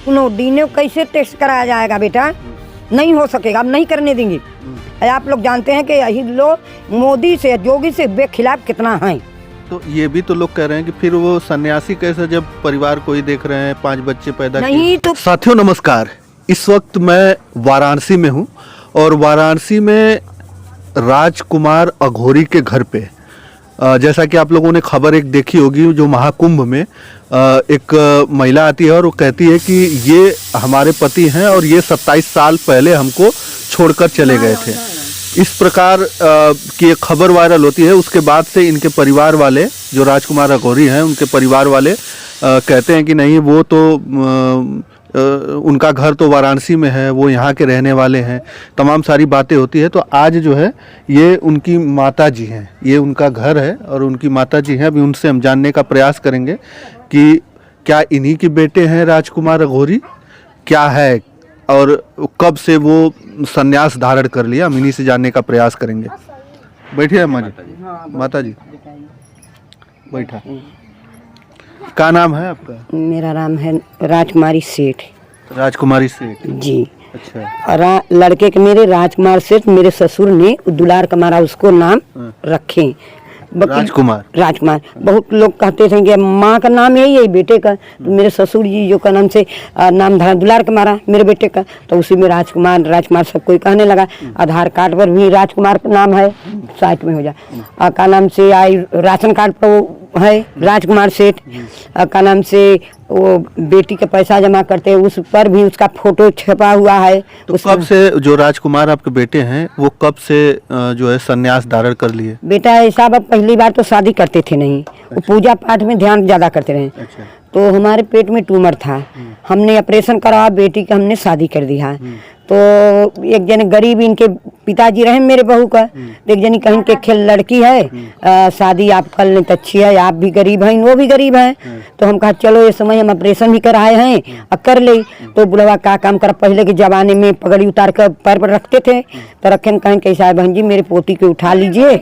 सुनो डीएनए कैसे टेस्ट कराया जाएगा बेटा, नहीं हो सकेगा, अब नहीं करने देंगे। आप लोग जानते हैं कि यही लोग मोदी से योगी से बेखिलाफ कितना हैं। तो ये भी तो लोग कह रहे हैं कि फिर वो सन्यासी कैसे, जब परिवार को ही देख रहे हैं, 5 बच्चे पैदा किए। नहीं तो साथियों नमस्कार, इस वक्त मैं वाराणसी में हूँ और वाराणसी में राजकुमार अघोरी के घर पे जैसा कि आप लोगों ने खबर एक देखी होगी, जो महाकुंभ में एक महिला आती है और वो कहती है कि ये हमारे पति हैं और ये 27 साल पहले हमको छोड़कर चले गए थे। इस प्रकार की एक खबर वायरल होती है। उसके बाद से इनके परिवार वाले, जो राजकुमार अघोरी हैं, उनके परिवार वाले कहते हैं कि नहीं, वो तो उनका घर तो वाराणसी में है, वो यहाँ के रहने वाले हैं, तमाम सारी बातें होती है। तो आज जो है ये उनकी माता जी हैं, ये उनका घर है और उनकी माता जी हैं। अभी उनसे हम जानने का प्रयास करेंगे कि क्या इन्हीं के बेटे हैं राजकुमार अघोरी, क्या है और कब से वो संन्यास धारण कर लिया, हम इन्हीं से जानने का प्रयास करेंगे। बैठिए अम्मा जी, माता जी बैठा। क्या नाम है आपका? मेरा नाम है राजकुमारी सेठ। राजकुमारी सेठ जी। अच्छा। लड़के के मेरे राजकुमार सेठ, मेरे ससुर ने दुलार का मारा उसको नाम रखे राजकुमार। राजकुमार। बहुत लोग कहते थे कि माँ का नाम यही है बेटे का, तो मेरे ससुर जी जो का नाम से नाम धरा दुलार का मारा मेरे बेटे का, तो उसी में राजकुमार राजकुमार सब कोई कहने लगा। आधार कार्ड पर भी राजकुमार का नाम है, साइट में हो जाए का नाम से आई, राशन कार्ड पर वो है राजकुमार सेठ का नाम से, वो बेटी का पैसा जमा करते हैं उस पर भी उसका फोटो छपा हुआ है। तो कब से जो राजकुमार आपके बेटे हैं वो कब से जो है संन्यास धारण कर लिए? बेटा ऐसा, अब पहली बार तो शादी करते थे नहीं। वो पूजा पाठ में ध्यान ज्यादा करते रहे। अच्छा। तो हमारे पेट में ट्यूमर था, हमने ऑपरेशन करवा, बेटी का हमने शादी कर दिया। तो एक जने गरीब, इनके पिताजी रहे मेरे बहू का, एक जनी कहीं के खेल लड़की है, शादी आप कर लें तो अच्छी है, आप भी गरीब हैं वो भी गरीब हैं। तो हम कहा चलो ये समय हम ऑपरेशन भी कराए हैं और कर ले। तो बुढ़वा का काम कर, पहले के जमाने में पगड़ी उतार कर पैर पर रखते थे, तो रखे कहें कैसा है बहन जी, मेरे पोती को उठा लीजिए,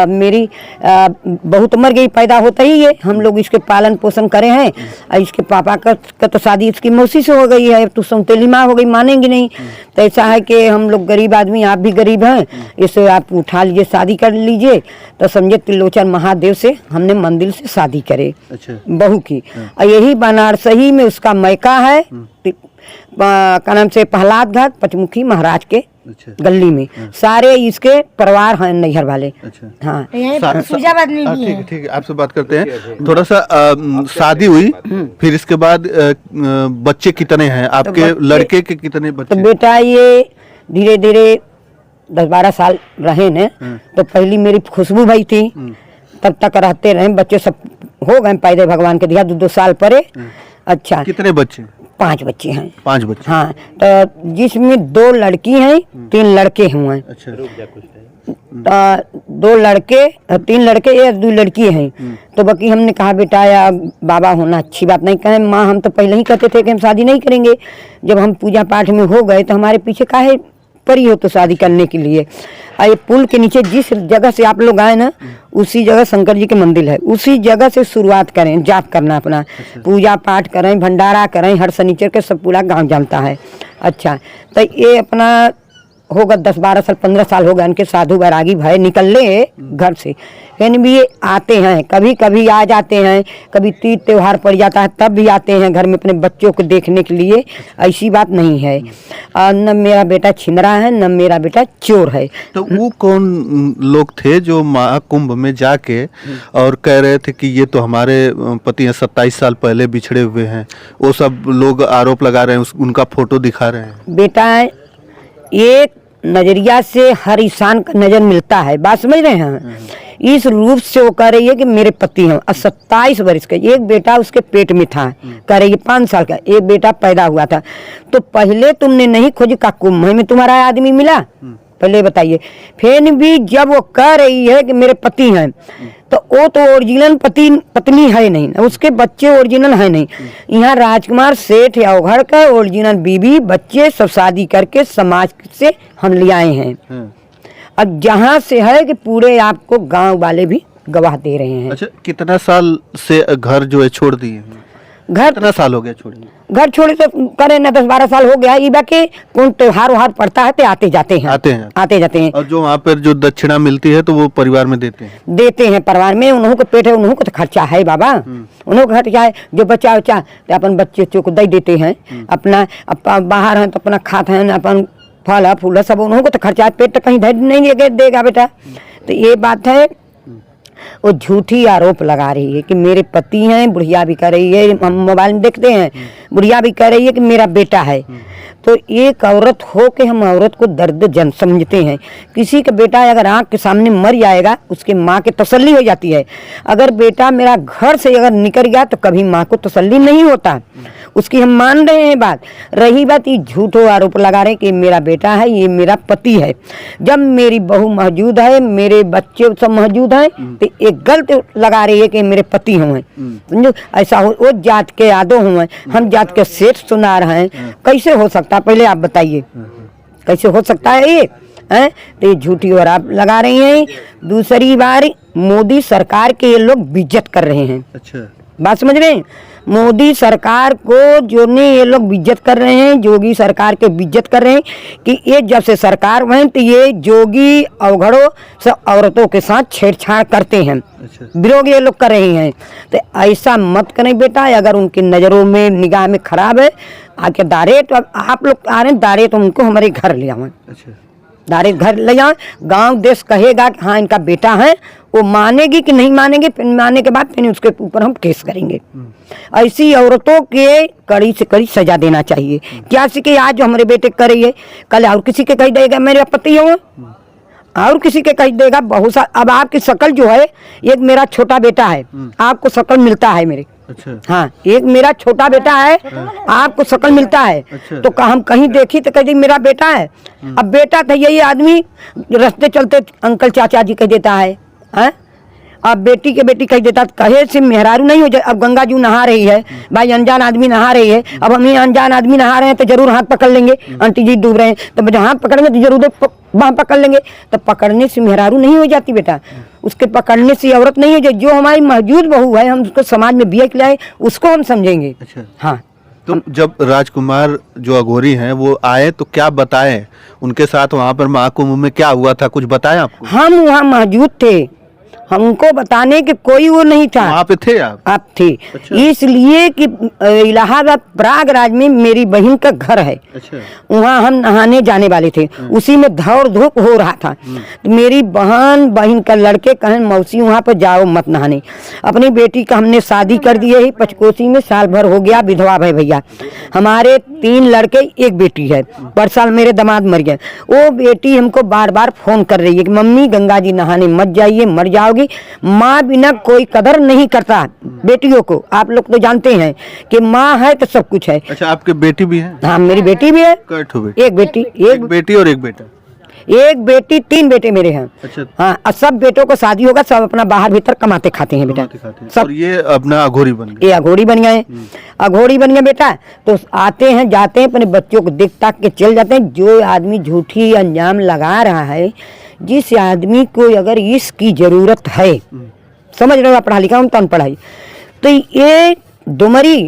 मेरी बहुत उम्र गई, पैदा होता ही है, हम लोग इसके पालन पोषण करे हैं। इसके पापा का तो शादी इसकी मौसी से हो गई है, तो सौतेली माँ हो गई, मानेंगी नहीं। तो ऐसा है कि हम लोग गरीब आदमी, आप भी गरीब हैं, इसे आप उठा लीजिए, शादी कर लीजिए। तो समझे त्रिलोचन महादेव से हमने मंदिर से शादी करे। अच्छा। बहू की। और यही बनारसही में उसका मैका है, का नाम से प्रहलाद घाट पचमुखी महाराज के गली में। सारे इसके परिवार हैं नैहर वाले। अच्छा। हाँ, सुजाबाद में भी है। ठीक है, आपसे बात करते हैं। थोड़ा सा शादी हुई, फिर इसके बाद बच्चे कितने हैं आपके? तो लड़के के कितने बच्चे? तो बेटा ये धीरे धीरे 10-12 साल रहे न, तो पहली मेरी खुशबू भाई थी, तब तक रहते रहे, बच्चे सब हो गए पैदा, भगवान के दिया 2 साल परे। अच्छा। कितने बच्चे? 5 बच्चे हैं। 5 बच्चे। हाँ, तो जिसमें 2 लड़की हैं, 3 लड़के हुए। अच्छा। 2 लड़के 3 लड़के, 1-2 लड़की हैं। तो बाकी हमने कहा बेटा या बाबा होना अच्छी बात नहीं, कहे माँ हम तो पहले ही कहते थे कि हम शादी नहीं करेंगे, जब हम पूजा पाठ में हो गए तो हमारे पीछे काहे परी हो तो शादी करने के लिए। ये पुल के नीचे जिस जगह से आप लोग आए ना, उसी जगह शंकर जी के मंदिर है, उसी जगह से शुरुआत करें, जाप करना अपना। अच्छा। पूजा पाठ करें, भंडारा करें, हर शनिचर के सब पूरा गांव जानता है। अच्छा। तो ये अपना होगा 10-12 साल 15 साल हो गए इनके साधु बैरागी भाई निकल ले घर से, लेकिन भी ये आते हैं, कभी कभी आ जाते हैं, कभी तीज त्योहार पड़ जाता है तब भी आते हैं घर में अपने बच्चों को देखने के लिए। ऐसी बात नहीं है। न मेरा बेटा छिंदरा है, न मेरा बेटा चोर है। तो वो कौन लोग थे जो महाकुंभ में जाके और कह रहे थे कि ये तो हमारे पति हैं, 27 साल पहले बिछड़े हुए हैं? वो सब लोग आरोप लगा रहे हैं, उनका फोटो दिखा रहे हैं। बेटा एक नजरिया से हर इंसान का नजर मिलता है, बात समझ रहे हैं? इस रूप से वो कह रही है कि मेरे पति हैं, 27 वर्ष का, एक बेटा उसके पेट में था, कह रही है 5 साल का, एक बेटा पैदा हुआ था। तो पहले तुमने नहीं खोज का कुंभ में तुम्हारा आदमी मिला, पहले बताइए। फिर भी जब वो कह रही है कि मेरे पति हैं, तो वो तो ओरिजिनल पत्नी है नहीं, उसके बच्चे ओरिजिनल है नहीं। यहाँ राजकुमार सेठ या घर का ओरिजिनल बीवी बच्चे सब शादी करके समाज से हम ले आए हैं। अब जहाँ से है कि पूरे आपको गांव वाले भी गवाह दे रहे हैं। अच्छा, कितना साल से घर जो है छोड़ दिए? घर कितना साल हो गया छोड़े? घर छोड़े तो करे ना 10-12 साल हो गया। ये बाकी कौन त्योहार वहार पड़ता है तो आते जाते हैं आते जाते हैं। और जो वहाँ पर जो दक्षिणा मिलती है तो वो परिवार में देते हैं परिवार में। उन्हों को पेट है, उन्हों को तो खर्चा है बाबा, उन्हों को खर्चा है। जो बच्चा उच्चा तो अपन बच्चे को दे देते हैं, अपना बाहर हैं तो अपना खाते हैं, अपन फल फूल सब उन्हों को तो खर्चा है। पेट तो कहीं धैर्य नहीं देगा बेटा। तो ये बात है। वो झूठी आरोप लगा रही है कि मेरे पति हैं, बुढ़िया भी कर रही है, हम मोबाइल में देखते हैं, बुढ़िया भी कह रही है कि मेरा बेटा है। तो एक औरत हो के हम औरत को दर्द जन समझते हैं। किसी का बेटा अगर आँख के सामने मर जाएगा उसके माँ की तसल्ली हो जाती है। अगर बेटा मेरा घर से अगर निकल गया तो कभी माँ को तसल्ली नहीं होता, उसकी हम मान रहे हैं बात। रही बात ये झूठो आरोप लगा रहे हैं कि मेरा बेटा है, ये मेरा पति है। जब मेरी बहू मौजूद है, मेरे बच्चे सब मौजूद हैं, तो एक गलत लगा रही है कि मेरे पति हुए, समझो ऐसा हो। वो जात के यादव हुए, हम जात के सेठ सुना रहे हैं, कैसे हो सकता? पहले आप बताइए कैसे हो सकता है ये? तो ये झूठी और आप लगा रही हैं। दूसरी बार मोदी सरकार के ये लोग बेइज्जत कर रहे हैं। अच्छा, बात समझ रहे हैं? मोदी सरकार को जो ने ये लोग बेइज्जत कर रहे हैं, जोगी सरकार के बेइज्जत कर रहे हैं कि ये जब से सरकार बनी तो ये जोगी अवघड़ों सब औरतों के साथ छेड़छाड़ करते हैं। अच्छा, विरोध ये लोग कर रहे हैं। तो ऐसा मत करें बेटा। अगर उनकी नज़रों में निगाह में खराब है, आके दारे तो आप लोग आ रहे हैं दारे तो उनको हमारे घर ले आए। अच्छा, दारे घर ले जाए, गांव देश कहेगा कि हाँ इनका बेटा है, वो मानेगी कि नहीं मानेगी, फिर मानने के बाद फिर उसके ऊपर हम केस करेंगे। ऐसी औरतों के कड़ी से कड़ी सजा देना चाहिए। क्या कि आज जो हमारे बेटे कर रही है, कल और किसी के कह देगा मेरे पति हो, और किसी के कह देगा बहुत सा। अब आपकी शकल जो है, एक मेरा छोटा बेटा है, आपको शकल मिलता है मेरे। अच्छा, हाँ, एक मेरा छोटा बेटा है, आपको शकल मिलता है। अच्छा। तो हम कहीं देखी तो कह दी मेरा बेटा है। अब बेटा था यही आदमी रास्ते चलते अंकल चाचा जी कह देता है, हैं? अब बेटी के बेटी कह देता, कहे से मेहरारू नहीं हो जाए। अब गंगा जी नहा रही है, भाई अनजान आदमी नहा रही है, अब हम ही अनजान आदमी नहा रहे हैं तो जरूर हाथ पकड़ लेंगे। आंटी जी डूब रहे हैं तो जब हाथ पकड़ेंगे तो जरूर वहाँ पकड़ लेंगे। तो पकड़ने से मेहरारू नहीं हो जाती बेटा, उसके पकड़ने से औरत नहीं हो जाए। जो हमारी मौजूद बहू है, हम उसको समाज में बिया खिलाए, उसको हम समझेंगे। अच्छा। हाँ, तो जब राजकुमार जो अघोरी हैं वो आए तो क्या बताएं उनके साथ वहाँ पर महाकुंभ में क्या हुआ था, कुछ बताया आपको? हम वहाँ मौजूद थे, हमको बताने के कोई वो नहीं था। वहाँ पे थे आप थे। अच्छा। इसलिए कि इलाहाबाद प्रयागराज में मेरी बहन का घर है। अच्छा, वहाँ हम नहाने जाने वाले थे, उसी में दौड़ धूप हो रहा था। तो मेरी बहन का लड़के कहें मौसी वहाँ पर जाओ मत नहाने। अपनी बेटी का हमने शादी कर दी है, पंचकोशी में साल भर हो गया, विधवा भाई भैया। हमारे 3 लड़के 1 बेटी है, पर साल मेरे दामाद मर गए। वो बेटी हमको बार बार फोन कर रही है कि मम्मी गंगा जी नहाने मत जाइए, मर जाओगी। माँ बिना कोई कदर नहीं करता बेटियों को। आप लोग तो जानते हैं कि माँ है तो सब कुछ है। अच्छा, आपके बेटी भी है? हाँ, मेरी बेटी भी है। कैठ हो बेटी? एक बेटी, एक बेटी और एक बेटा? एक बेटी, 3 बेटे मेरे हैं। अच्छा, हाँ, और सब बेटों को शादी होगा, सब अपना बाहर भीतर कमाते खाते हैं बेटा। सब। और ये अपना अघोरी बन गए? ये अघोरी बन गए, अघोरी बन गए बेटा। तो आते हैं जाते हैं, अपने बच्चों को देख ताक के चल जाते हैं। जो आदमी झूठी अंजाम लगा रहा है, जिस आदमी को अगर इसकी जरूरत है, समझ रहे हो, पढ़ा लिखा हम तो पढ़ाई, तो ये डुमरी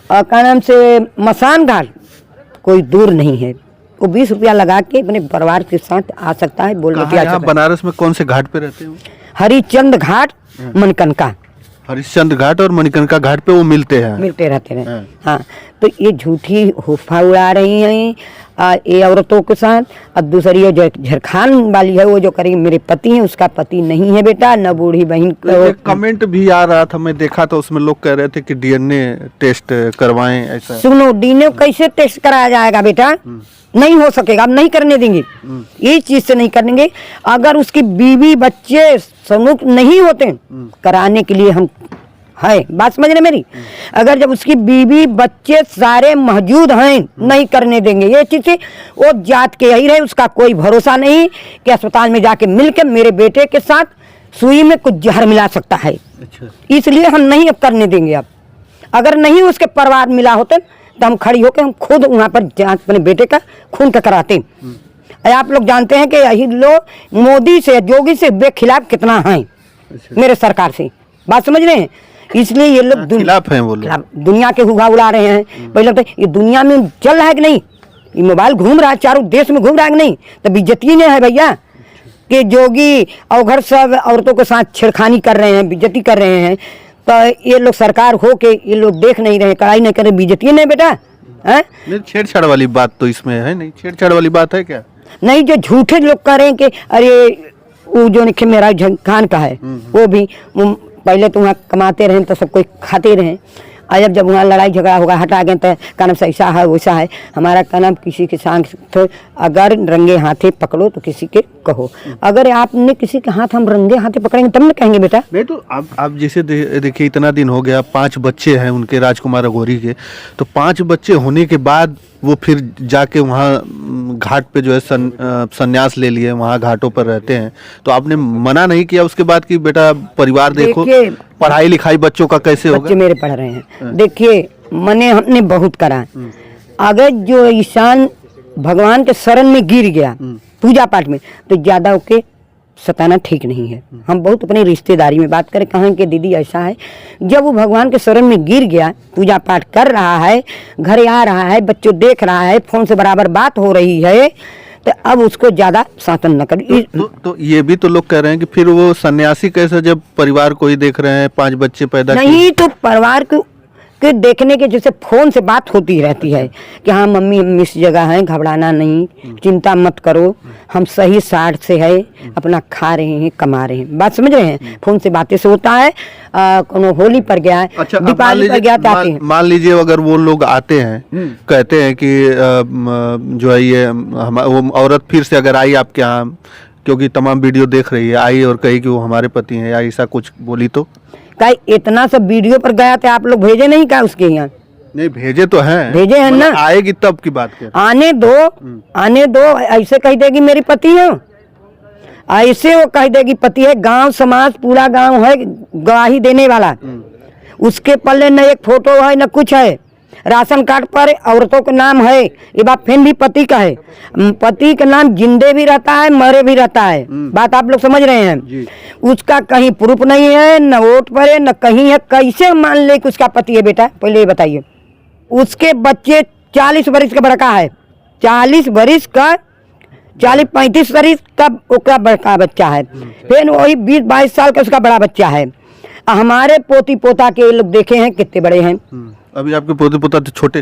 का नाम से मसान घाट कोई दूर नहीं है। वो 20 रुपया लगा के अपने परिवार के साथ आ सकता है। बोल कहाँ यहाँ बनारस में कौन से घाट पे रहते हो? हरिचंद घाट, मनकनका। हरिश्चंद्र घाट और मणिकर्णिका घाट पे वो मिलते रहते हैं। हाँ, तो ये झूठी हुफा उड़ा रही हैं ये औरतों के साथ। और दूसरी ये झरखान वाली है, वो जो करेगी मेरे पति हैं, उसका पति नहीं है बेटा, न बूढ़ी बहन। एक कमेंट भी आ रहा था, मैं देखा था, उसमें लोग कह रहे थे कि डीएनए टेस्ट करवाएं। ऐसा सुनो, डीएनए कैसे टेस्ट कराया जाएगा बेटा? नहीं हो सकेगा, अब नहीं करने देंगे, ये चीज से नहीं करेंगे। अगर उसकी बीवी बच्चे समुख नहीं होते, कराने के लिए हम है। बात समझ रहे मेरी? अगर जब उसकी बीवी बच्चे सारे मौजूद हैं, नहीं करने देंगे ये चीज। वो जात के यही रहे, उसका कोई भरोसा नहीं कि अस्पताल में जाके मिलके मेरे बेटे के साथ सुई में कुछ जहर मिला सकता है। अच्छा, इसलिए हम नहीं अब करने देंगे। अब अगर नहीं उसके परिवार मिला होते तो हम खड़ी होकर हम खुद वहाँ पर जांच अपने बेटे का खून का कराते। आप लोग जानते हैं कि यही लोग मोदी से जोगी से बेखिलाफ कितना हैं। अच्छा। मेरे सरकार से। बात समझ रहे हैं? इसलिए ये लोग खिलाफ हैं वो लोग। खिलाफ दुनिया के हुआ उड़ा रहे हैं। पहले तो ये दुनिया में चल रहा है कि नहीं, ये मोबाइल घूम रहा है चारों देश में, घूम रहा है कि नहीं, तो बेइज्जती नहीं है भैया कि जोगी और घर सब औरतों के साथ छेड़खानी कर रहे हैं, बेइज्जती कर रहे हैं। तो ये लोग सरकार हो के ये लोग देख नहीं रहे, कड़ाई नहीं कर रहे, बेइज्जती नहीं बेटा है। नहीं, छेड़छाड़ वाली बात तो इसमें है नहीं, छेड़छाड़ वाली बात है क्या? नहीं, जो झूठे लोग कह रहे हैं कि अरे वो जो निखे मेरा खान का है वो भी पहले तो वहाँ कमाते रहे तो सब कोई खाते रहे, और जब वहाँ लड़ाई झगड़ा होगा हटा गए तो का नाम ऐसा है वैसा है। हमारा का नाम किसी के साथ अगर रंगे हाथे पकड़ो तो किसी के कहो, अगर आपने किसी के हाथ हम रंगे हाथे पकड़ेंगे तब न कहेंगे बेटा। नहीं तो आप जैसे देखिए इतना दिन हो गया, 5 बच्चे हैं उनके, राजकुमार अघोरी के, तो 5 बच्चे होने के बाद वो फिर जाके वहाँ घाट पे जो है संन्यास ले लिए, वहाँ घाटों पर रहते हैं। तो आपने मना नहीं किया उसके बाद कि बेटा परिवार देखो, पढ़ाई लिखाई बच्चों का कैसे होगा? बच्चे मेरे पढ़ रहे हैं। देखिए मने हमने बहुत करा, अगर जो इंसान भगवान के शरण में गिर गया पूजा पाठ में तो ज्यादा ओके सताना ठीक नहीं है। हम बहुत अपनी रिश्तेदारी में बात करें, कहें कि दीदी ऐसा है, जब वो भगवान के शरण में गिर गया, पूजा पाठ कर रहा है, घर आ रहा है, बच्चों देख रहा है, फोन से बराबर बात हो रही है, तो अब उसको ज्यादा शासन न कर। तो ये भी तो लोग कह रहे हैं कि फिर वो सन्यासी कैसे, जब परिवार को ही देख रहे हैं, 5 बच्चे पैदा नहीं तो परिवार के देखने के जैसे फोन से बात होती रहती है कि हाँ मम्मी हम इस जगह हैं, घबराना नहीं, चिंता मत करो, हम सही साठ से है, अपना खा रहे हैं, कमा रहे हैं, बात समझ रहे हैं। फोन से बातें से होता है। कोनो होली पर गया है, अच्छा, दीपावली पर गया, मान लीजिए अगर वो लोग आते हैं, कहते हैं कि जो है ये वो औरत फिर से अगर आई आपके यहाँ, क्योंकि तमाम वीडियो देख रही है, आई और कही कि वो हमारे पति हैं या ऐसा कुछ बोली, तो का इतना सब वीडियो पर गया था, आप लोग भेजे नहीं क्या उसके यहाँ? नहीं भेजे तो हैं, भेजे हैं ना, आएगी तब की बात कर। आने दो, ऐसे कह देगी मेरी पति हो, ऐसे वो कह देगी पति है, गांव समाज पूरा गांव है गवाही देने वाला, उसके पल्ले न एक फोटो है न कुछ है, राशन कार्ड पर औरतों का नाम है, ये बात फिर भी पति का है, पति का नाम जिंदे भी रहता है मरे भी रहता है, बात आप लोग समझ रहे हैं। उसका कहीं प्रूफ नहीं है, न वोट पर है न कहीं है, कैसे मान ले कि उसका पति है बेटा, पहले ये बताइए। उसके बच्चे 40 वर्ष का बड़का है, 40 वर्ष का 40-35 वर्ष का उसका बड़का बच्चा है, फिर वही 20-22 साल का उसका बड़ा बच्चा है। हमारे पोती पोता के लोग देखे हैं कितने बड़े हैं। अभी आपके पोते पोता तो छोटे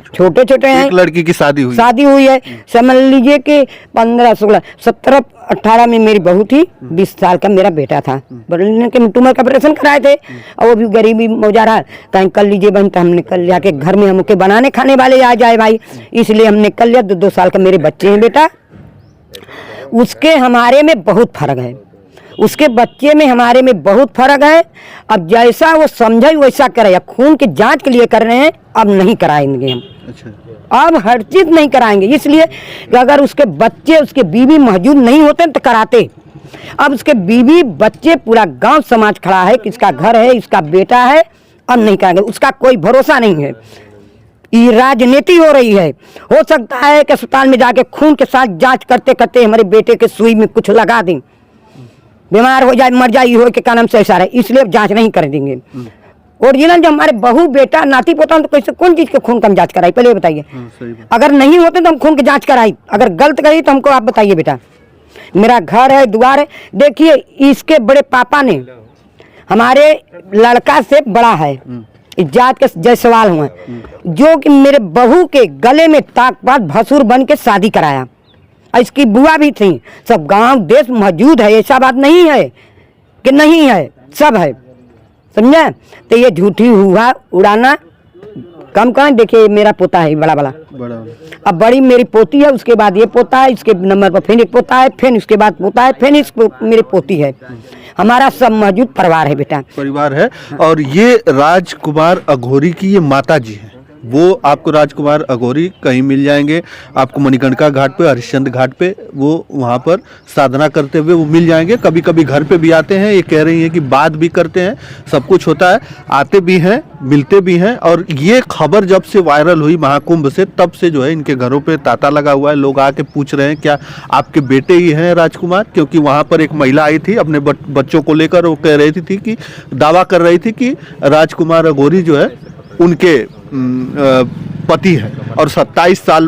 हैं। एक लड़की की शादी हुई है, समझ लीजिए कि 15, 16, 17, 18 में मेरी बहू थी, 20 साल का मेरा बेटा था। बड़े के ट्यूमर का ऑपरेशन कराए थे और वो भी गरीबी मौजा रहा, कहीं कर लीजिए बहन, तो हमने कर लिया कि घर में हमके बनाने खाने वाले आ जाए भाई, इसलिए हमने कर लिया। 2 साल का मेरे बच्चे हैं बेटा, उसके हमारे में बहुत फर्क है, उसके बच्चे में हमारे में बहुत फर्क है। अब जैसा वो समझे वैसा करे, खून की जांच के लिए कर रहे हैं, अब नहीं कराएंगे हम। अच्छा। अब हर चीज नहीं कराएंगे, इसलिए कि अगर उसके बच्चे उसके बीवी मौजूद नहीं होते तो कराते। अब उसके बीवी बच्चे पूरा गांव समाज खड़ा है कि इसका घर है, इसका बेटा है, अब नहीं कराएंगे, उसका कोई भरोसा नहीं है। ये राजनीति हो रही है, हो सकता है कि अस्पताल में जाके खून के साथ जांच करते करते हमारे बेटे के सुई में कुछ लगा दें, बीमार हो जाए, मर जाए, हो के का नाम से ऐसा रहे, इसलिए जांच नहीं कर देंगे। ओरिजिनल जो हमारे बहू बेटा नाती पोता तो कैसे कौन चीज के खून का हम जांच कराई, पहले बताइए। अगर नहीं होते तो हम खून की जांच कराई, अगर गलत करी तो हमको आप बताइए बेटा। मेरा घर है, द्वार है, देखिए इसके बड़े पापा ने हमारे लड़का से बड़ा है, इज्जत के जयसवाल हुआ, जो कि मेरे बहू के गले में ताकत भसुर बन के शादी कराया। इसकी बुआ भी थी, सब गांव देश मौजूद है, ऐसा बात नहीं है कि नहीं है, सब है, समझे। तो ये झूठी हुआ उड़ाना कम करें। देखिए मेरा पोता है बड़ा, अब बड़ी मेरी पोती है, उसके बाद ये पोता है, इसके नंबर पर फिर एक पोता है, फिर उसके बाद पोता है, फिर इसको मेरी पोती है। हमारा सब मौजूद परिवार है बेटा, परिवार है। और ये राजकुमार अघोरी की ये माता जी है, वो आपको राजकुमार अघोरी कहीं मिल जाएंगे। आपको मणिकर्णिका घाट पे, हरिश्चंद्र घाट पे वो वहाँ पर साधना करते हुए वो मिल जाएंगे। कभी कभी घर पे भी आते हैं, ये कह रही हैं कि बात भी करते हैं, सब कुछ होता है, आते भी हैं, मिलते भी हैं। और ये खबर जब से वायरल हुई महाकुंभ से, तब से जो है इनके घरों पे तांता लगा हुआ है। लोग आके पूछ रहे हैं क्या आपके बेटे ही हैं राजकुमार, क्योंकि वहाँ पर एक महिला आई थी अपने बच्चों को लेकर, वो कह रही थी कि दावा कर रही थी कि राजकुमार अघोरी जो है उनके पति है, और 27 साल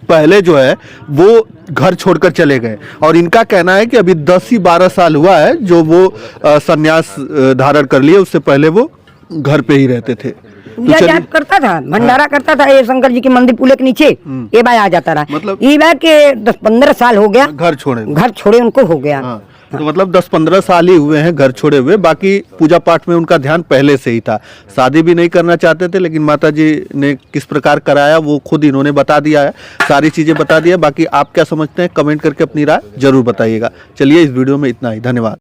पहले जो है वो घर छोड़कर चले गए। और इनका कहना है कि अभी 10 ही 12 साल हुआ है जो वो संन्यास धारण कर लिए, उससे पहले वो घर पे ही रहते थे। पूजा जाप करता था, भंडारा करता था, ये शंकर जी के मंदिर पुल के नीचे ये बार आ जाता रहा। मतलब ये बार के 10-15 साल हो गया घर छोड़े उनको हो गया। हाँ। तो मतलब 10-15 साल ही हुए हैं घर छोड़े हुए, बाकी पूजा पाठ में उनका ध्यान पहले से ही था। शादी भी नहीं करना चाहते थे, लेकिन माता जी ने किस प्रकार कराया वो खुद इन्होंने बता दिया है, सारी चीजें बता दी है। बाकी आप क्या समझते हैं कमेंट करके अपनी राय जरूर बताइएगा। चलिए इस वीडियो में इतना ही, धन्यवाद।